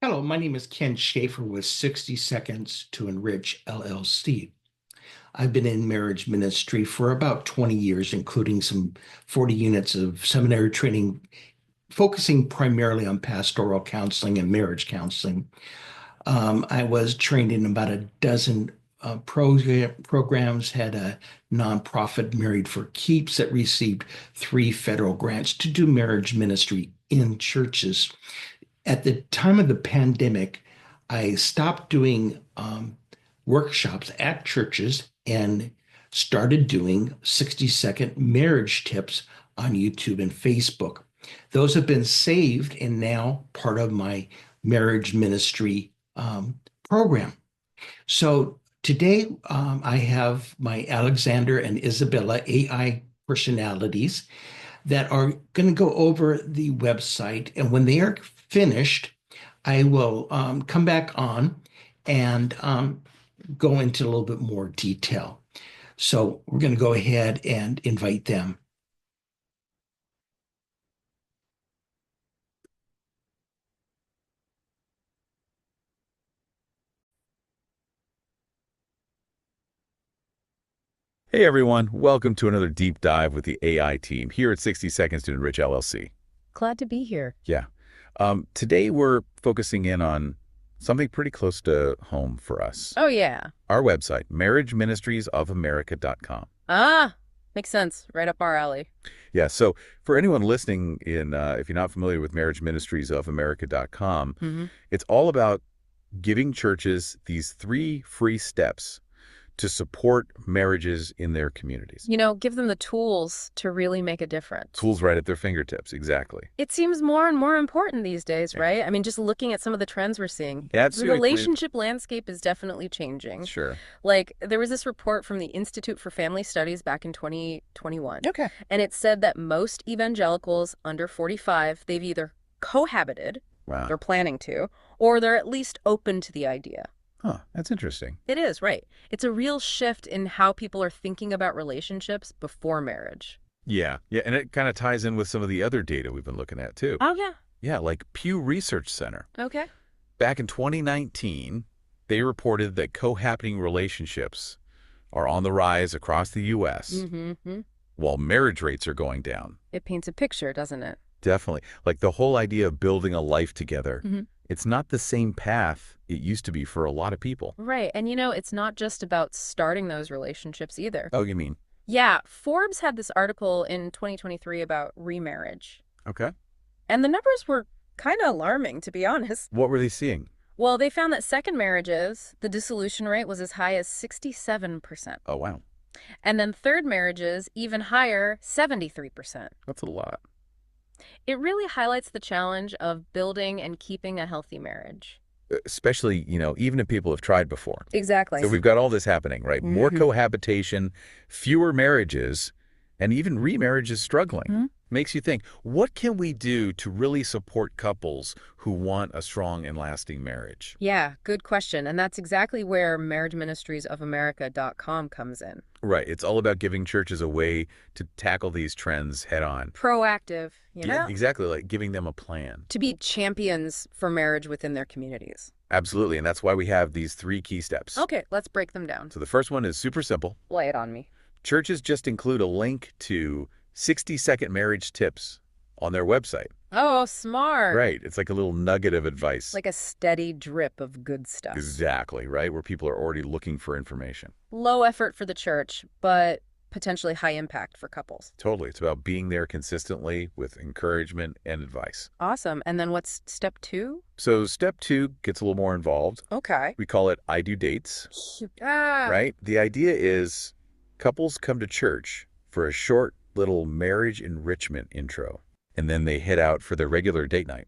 Hello, my name is Ken Schaefer with 60 Seconds to Enrich LLC. I've been in marriage ministry for about 20 years, including some 40 units of seminary training, focusing primarily on pastoral counseling and marriage counseling. I was trained in about a dozen programs, had a nonprofit, Married for Keeps, that received 3 federal grants to do marriage ministry in churches. At the time of the pandemic, I stopped doing workshops at churches and started doing 60-second marriage tips on YouTube and Facebook. Those have been saved and now part of my marriage ministry program. So today I have my Alexander and Isabella AI personalities that are going to go over the website. And when they are finished, I will come back on and go into a little bit more detail. So we're going to go ahead and invite them. Hey everyone, welcome to another deep dive with the AI team here at 60 Seconds to Enrich LLC. Glad to be here. Yeah. Today we're focusing in on something pretty close to home for us. Oh, yeah. Our website, marriageministriesofamerica.com. Ah, makes sense. Right up our alley. Yeah, so for anyone listening in, if you're not familiar with marriageministriesofamerica.com, it's all about giving churches these 3 free steps to support marriages in their communities. Give them the tools to really make a difference. Tools right at their fingertips, exactly. It seems more and more important these days, Yeah. right? I mean, just looking at some of the trends we're seeing. Yeah, The relationship landscape is definitely changing. Sure. Like, there was this report from the Institute for Family Studies back in 2021. Okay. And it said that most evangelicals under 45, they've either cohabited, Wow. they're planning to, or they're at least open to the idea. Huh, that's interesting. It is, right. It's a real shift in how people are thinking about relationships before marriage. Yeah, and it kind of ties in with some of the other data we've been looking at too. Oh, yeah. Yeah, like Pew Research Center. Okay. Back in 2019, they reported that cohabiting relationships are on the rise across the U.S., while marriage rates are going down. It paints a picture, doesn't it? Definitely. Like the whole idea of building a life together, it's not the same path it used to be for a lot of people. Right. And it's not just about starting those relationships either. Oh, you mean? Yeah. Forbes had this article in 2023 about remarriage. Okay. And the numbers were kind of alarming, to be honest. What were they seeing? Well, they found that second marriages, the dissolution rate was as high as 67%. Oh, wow. And then third marriages, even higher, 73%. That's a lot. It really highlights the challenge of building and keeping a healthy marriage. Especially, even if people have tried before. Exactly. So we've got all this happening, right? More cohabitation, fewer marriages, and even remarriages struggling. Makes you think, what can we do to really support couples who want a strong and lasting marriage? Yeah, good question. And that's exactly where marriageministriesofamerica.com comes in. Right. It's all about giving churches a way to tackle these trends head on. Proactive, Yeah, exactly. Like giving them a plan. To be champions for marriage within their communities. Absolutely. And that's why we have these 3 key steps. Okay, let's break them down. So the first one is super simple. Lay it on me. Churches just include a link to 60-second marriage tips on their website. Oh, smart. Right. It's like a little nugget of advice. Like a steady drip of good stuff. Exactly, right? Where people are already looking for information. Low effort for the church, but potentially high impact for couples. Totally. It's about being there consistently with encouragement and advice. Awesome. And then what's step 2? So step 2 gets a little more involved. Okay. We call it I Do Dates, Ah. right? The idea is couples come to church for a short little marriage enrichment intro, and then they head out for their regular date night.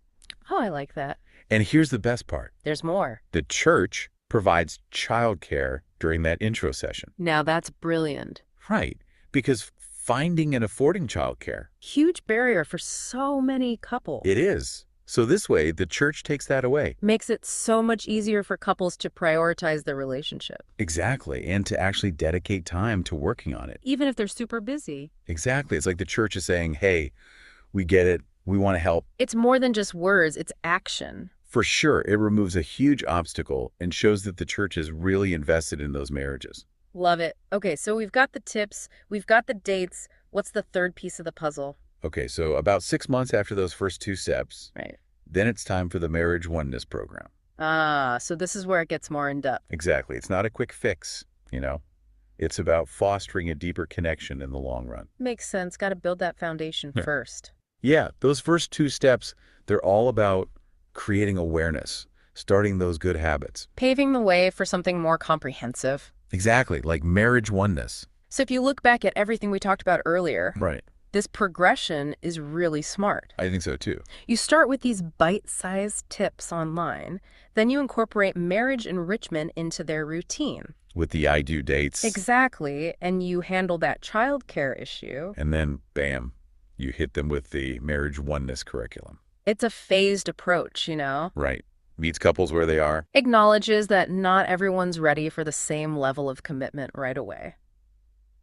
Oh, I like that. And here's the best part. There's more. The church provides childcare during that intro session. Now that's brilliant. Right, because finding and affording childcare. Huge barrier for so many couples. It is. So this way, the church takes that away. Makes it so much easier for couples to prioritize their relationship. Exactly, and to actually dedicate time to working on it. Even if they're super busy. Exactly. It's like the church is saying, hey, we get it. We want to help. It's more than just words, it's action. For sure, it removes a huge obstacle and shows that the church is really invested in those marriages. Love it. Okay, so we've got the tips, we've got the dates. What's the third piece of the puzzle? Okay, so about 6 months after those first two steps, Right. then it's time for the Marriage Oneness Program. Ah, so this is where it gets more in depth. Exactly. It's not a quick fix, you know. It's about fostering a deeper connection in the long run. Makes sense. Got to build that foundation Yeah. first. Yeah, those first two steps, they're all about creating awareness, starting those good habits. Paving the way for something more comprehensive. Exactly, like marriage oneness. So if you look back at everything we talked about earlier, Right. this progression is really smart. I think so too. You start with these bite-sized tips online, then you incorporate marriage enrichment into their routine. With the I do dates. Exactly, and you handle that childcare issue. And then, bam, you hit them with the marriage oneness curriculum. It's a phased approach, Right. Meets couples where they are. Acknowledges that not everyone's ready for the same level of commitment right away.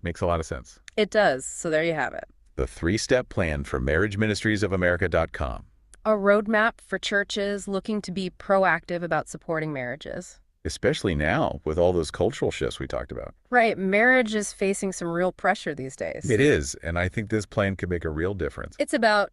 Makes a lot of sense. It does, so there you have it. The 3-step plan for marriageministriesofamerica.com. A roadmap for churches looking to be proactive about supporting marriages. Especially now with all those cultural shifts we talked about. Right, marriage is facing some real pressure these days. It is, and I think this plan could make a real difference. It's about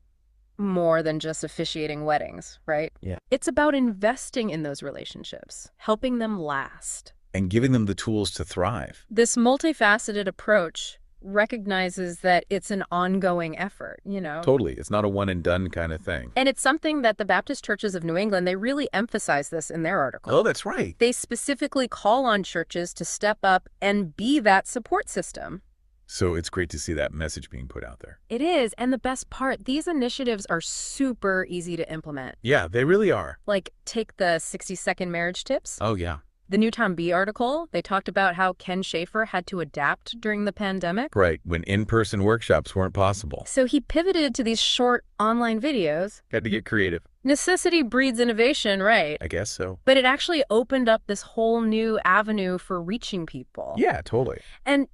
more than just officiating weddings, right? Yeah. It's about investing in those relationships, helping them last. And giving them the tools to thrive. This multifaceted approach recognizes that it's an ongoing effort, Totally. It's not a one and done kind of thing. And it's something that the Baptist churches of New England, they really emphasize this in their article. Oh, that's right. They specifically call on churches to step up and be that support system. So it's great to see that message being put out there. It is, and the best part, these initiatives are super easy to implement. Yeah, they really are. Like, take the 60-second marriage tips. Oh, yeah. The Newtown Bee article, they talked about how Ken Schaefer had to adapt during the pandemic. Right, when in-person workshops weren't possible. So he pivoted to these short online videos. Had to get creative. Necessity breeds innovation, right? I guess so. But it actually opened up this whole new avenue for reaching people. Yeah, totally. And,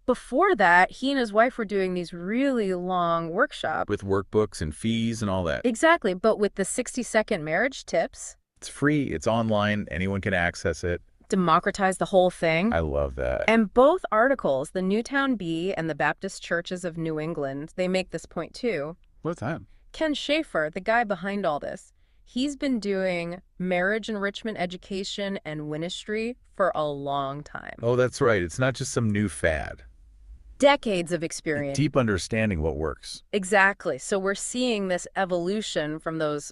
before that, he and his wife were doing these really long workshops. With workbooks and fees and all that. Exactly, but with the 60-second marriage tips. It's free, it's online, anyone can access it. Democratize the whole thing. I love that. And both articles, the Newtown Bee and the Baptist Churches of New England, they make this point too. What's that? Ken Schaefer, the guy behind all this, he's been doing marriage enrichment education and ministry for a long time. Oh, that's right. It's not just some new fad. Decades of experience. Deep understanding what works. Exactly. So we're seeing this evolution from those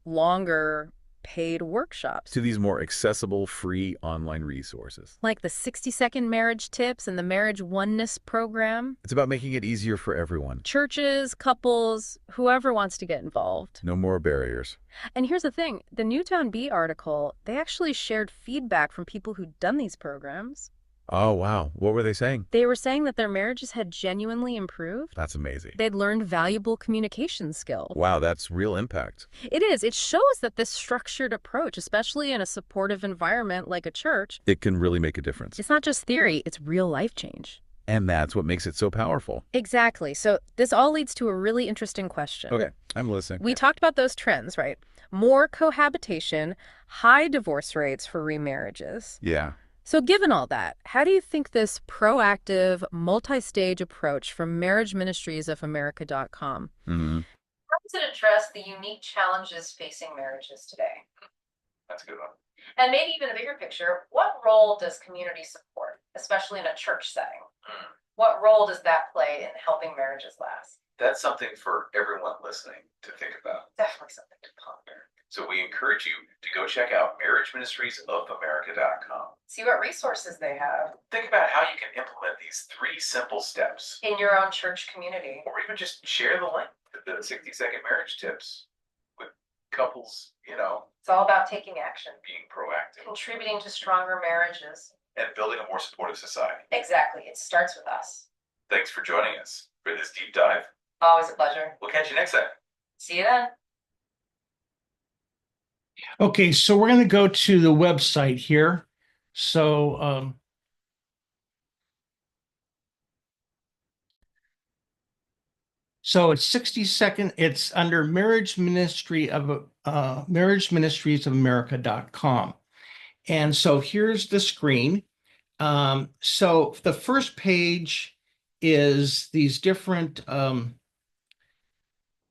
longer paid workshops. To these more accessible, free online resources. Like the 60-second marriage tips and the marriage oneness program. It's about making it easier for everyone. Churches, couples, whoever wants to get involved. No more barriers. And here's the thing. The Newtown Bee article, they actually shared feedback from people who'd done these programs. Oh, wow. What were they saying? They were saying that their marriages had genuinely improved. That's amazing. They'd learned valuable communication skills. Wow, that's real impact. It is. It shows that this structured approach, especially in a supportive environment like a church, It can really make a difference. it's not just theory, it's real life change. And that's what makes it so powerful. Exactly. So this all leads to a really interesting question. Okay, I'm listening. We talked about those trends, right? More cohabitation, high divorce rates for remarriages. Yeah. So given all that, how do you think this proactive, multi-stage approach from marriageministriesofamerica.com Mm-hmm. how does it address the unique challenges facing marriages today? That's a good one. And maybe even a bigger picture, what role does community support, especially in a church setting? What role does that play in helping marriages last? That's something for everyone listening to think about. Definitely something to ponder. So we encourage you to go check out marriageministriesofamerica.com. See what resources they have Think about how you can implement these 3 simple steps, in your own church community. or even just share the link to the 60-second marriage tips with couples, It's all about taking action, being proactive contributing to stronger marriages. and building a more supportive society. Exactly. It starts with us. Thanks for joining us for this deep dive. Always a pleasure. We'll catch you next time. See you then. Okay, so we're going to go to the website here. So So it's 60 second. It's under Marriage Ministries of America.com. And so here's the screen. So the first page is these different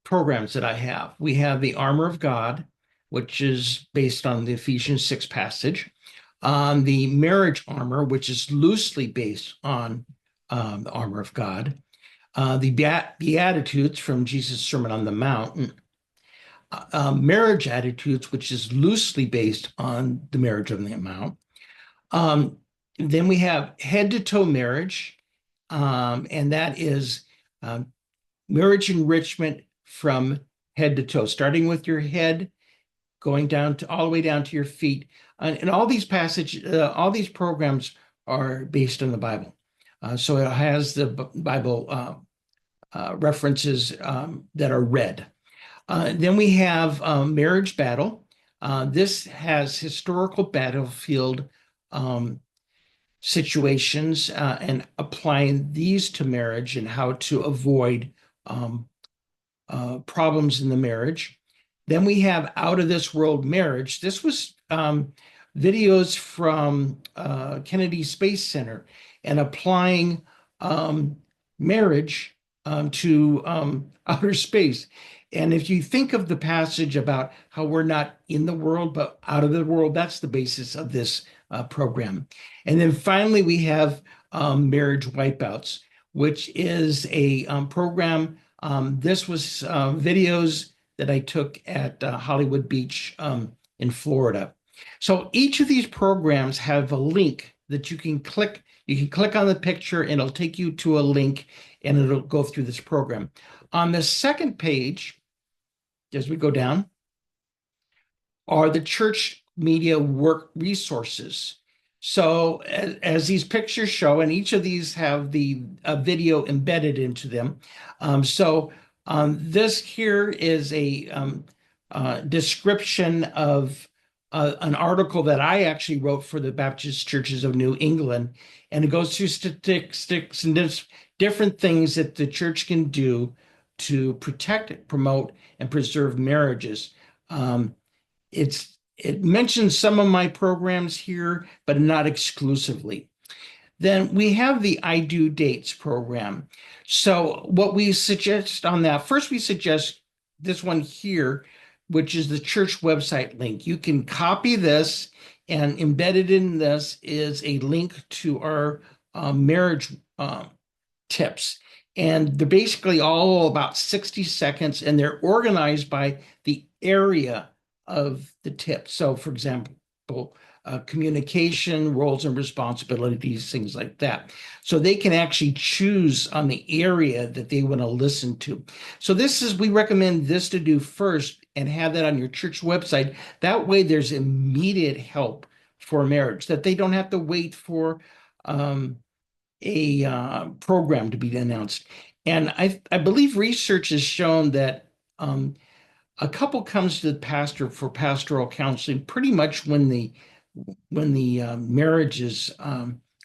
programs that I have. We have the Armor of God, which is based on the Ephesians 6 passage. The Marriage Armor, which is loosely based on the Armor of God. The Beatitudes from Jesus' Sermon on the Mount. Marriage Attitudes, which is loosely based on the Marriage on the Mount. Then we have Head to Toe Marriage, and that is marriage enrichment from head to toe, starting with your head, going down to all the way down to your feet. And all these all these programs are based on the Bible. So it has the Bible references that are read. Then we have Marriage Battle. This has historical battlefield situations and applying these to marriage and how to avoid problems in the marriage. Then we have Out of This World Marriage. This was videos from Kennedy Space Center and applying marriage to outer space. And if you think of the passage about how we're not in the world, but out of the world, that's the basis of this program. And then finally, we have Marriage Wipeouts, which is a program. This was videos that I took at Hollywood Beach in Florida. So each of these programs have a link that you can click. You can click on the picture and it'll take you to a link and it'll go through this program. On the second page, as we go down, are the church media work resources. So as these pictures show, and each of these have the video embedded into them. This here is a description of an article that I actually wrote for the Baptist Churches of New England, and it goes through statistics and different things that the church can do to protect, promote, and preserve marriages. It mentions some of my programs here, but not exclusively. Then we have the I Do Dates program. So what we suggest on that, first we suggest this one here, which is the church website link. You can copy this, and embedded in this is a link to our marriage tips. And they're basically all about 60 seconds, and they're organized by the area of the tip. So, for example, communication, roles and responsibilities, things like that. So they can actually choose on the area that they want to listen to. So we recommend this to do first and have that on your church website. That way there's immediate help for marriage, that they don't have to wait for a program to be announced. And I believe research has shown that a couple comes to the pastor for pastoral counseling pretty much when the marriage is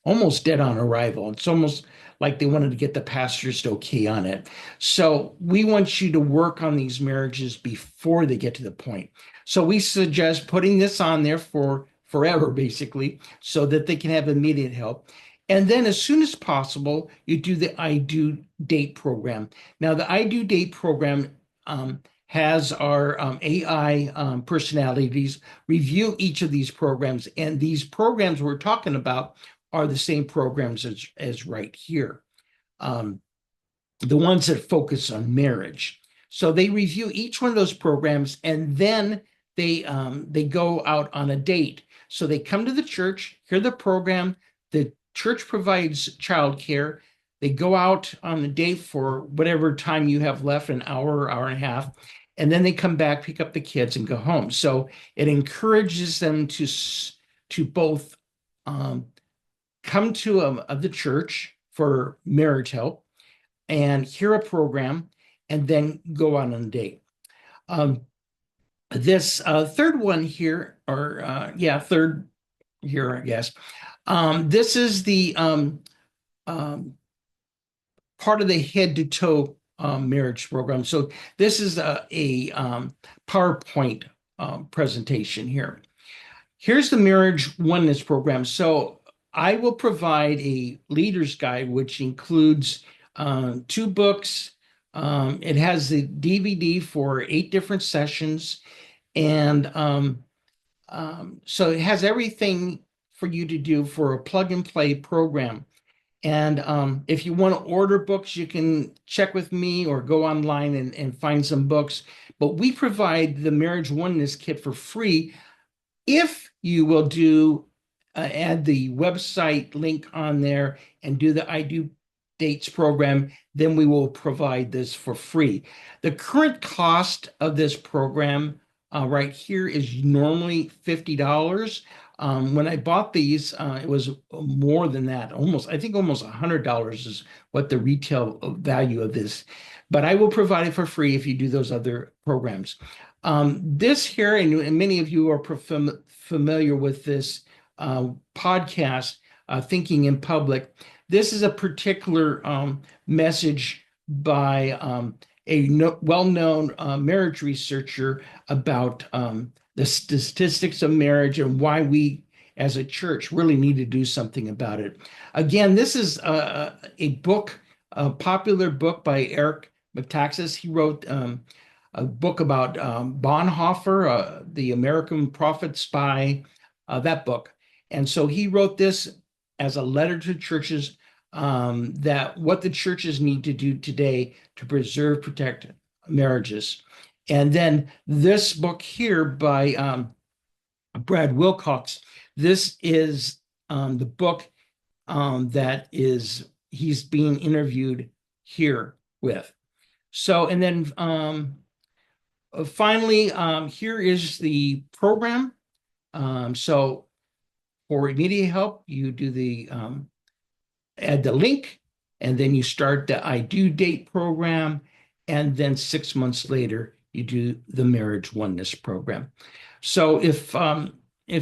almost dead on arrival. It's almost like they wanted to get the pastor's okay on it. So we want you to work on these marriages before they get to the point. So we suggest putting this on there for forever, basically, so that they can have immediate help. And then as soon as possible, you do the I Do Date program. Now, the I Do Date program has our AI personalities review each of these programs. And these programs we're talking about are the same programs as right here, the ones that focus on marriage. So they review each one of those programs, and then they go out on a date. So they come to the church, hear the program, the church provides childcare. They go out on the date for whatever time you have left, an hour, hour and a half, and then they come back, pick up the kids, and go home. So it encourages them to both come to the church for marriage help and hear a program, and then go on a date. This third one here, third here, I guess. This is the part of the head to toe marriage program. So this is a PowerPoint presentation here. Here's the Marriage Oneness program. So I will provide a leader's guide, which includes 2 books. It has the DVD for 8 different sessions. And so it has everything for you to do for a plug and play program. And if you want to order books, you can check with me or go online and find some books. But we provide the Marriage Oneness Kit for free if you will add the website link on there and do the I Do Dates program, then we will provide this for free. The current cost of this program right here is normally $50. When I bought these, it was more than that. I think almost $100 is what the retail value of this. But I will provide it for free if you do those other programs. This here, and many of you are familiar with this podcast, Thinking in Public. This is a particular message by a well-known marriage researcher about the statistics of marriage and why we as a church really need to do something about it. Again, this is a book, a popular book by Eric Metaxas. He wrote a book about Bonhoeffer, the American Prophet Spy, that book. And so he wrote this as a letter to churches that what the churches need to do today to preserve, protect marriages. And then this book here by Brad Wilcox, this is the book that he's being interviewed here with. So, and then finally, here is the program. So for immediate help, you do the add the link, and then you start the I Do Date program, and then 6 months later, you do the Marriage Oneness program. So if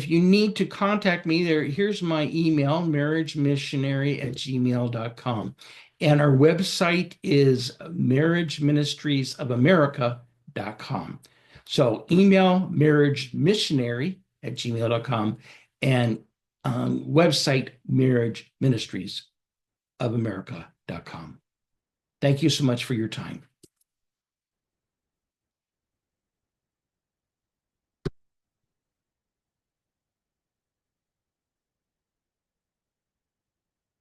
you need to contact me, here's my email, marriagemissionary@gmail.com. And our website is marriageministriesofamerica.com. So email marriagemissionary@gmail.com and website marriageministriesofamerica.com. Thank you so much for your time.